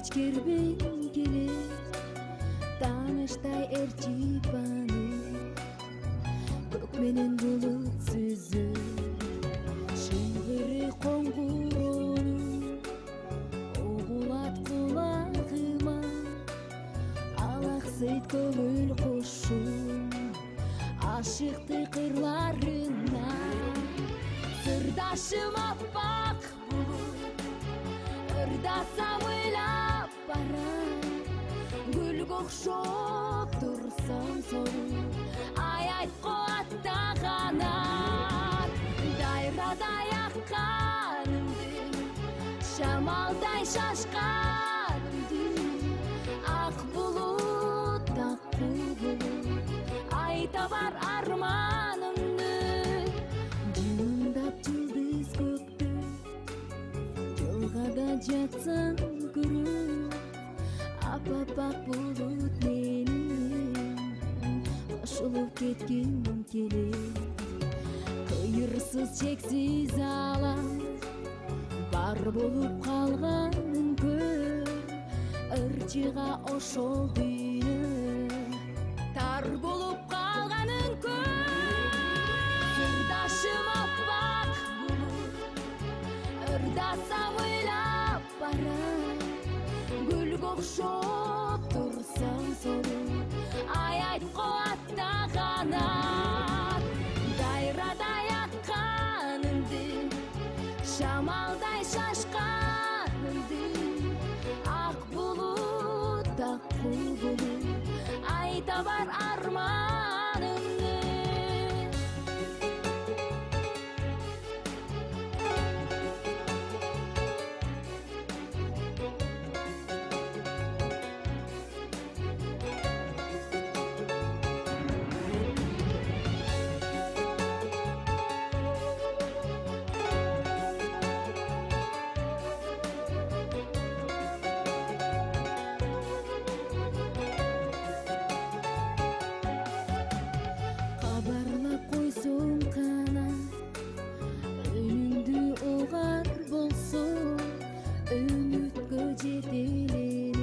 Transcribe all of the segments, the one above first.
кечкербей келет тааныштай эрчипаны көк менен булут сүзүп шыңгыры коңгурону угулат кулагыма алаксыйт көңүл кушум ашыкты кырларына сырдашым аппак булут ырдасам ыйлап барам гүлгө окшоп турсам сонуп ай айтко аттаганат дайрадай акканымды шамалдай шашканымды ак булут айта бар арманымды жымдап жылдыз көктө жолгада жатсаң көрөм апапак булут менен кошулуп кетким келет кыйырсыз чексиз алам бар болуп калганын көр ырчыга ошол дүйнө тар болуп калганын көр сырдашым аппак булут ырдасам ыйлап барам гүлгө окшоп турсам сонуп ай айтко аттаганат дайрадай акканымды шамалдай шашканымды ак булут айта бар арманымды кабарлап койсоң кана үнүңдү угар болсо үмүткө жете элем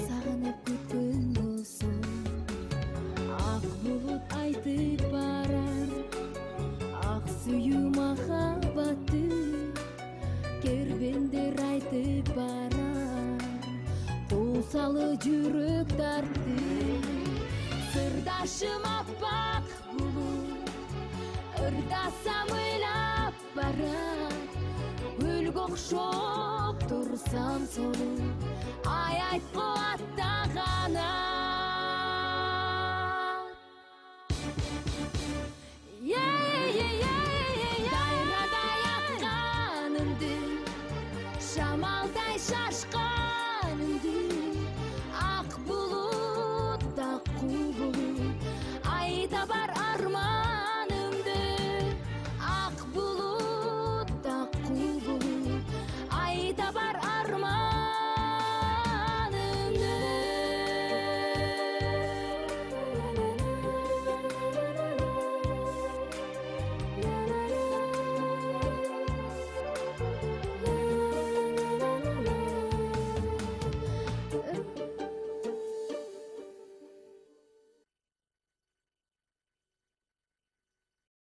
сагынып күткөн болсом ак булут айтып барар ак сүйүү махабатты кербендер айтып барар туусалы жүрөк тартты сырдашым аппак булут ырдасам ыйлап барам гүлгө окшоп турсам сонуп ай айтко аттаганат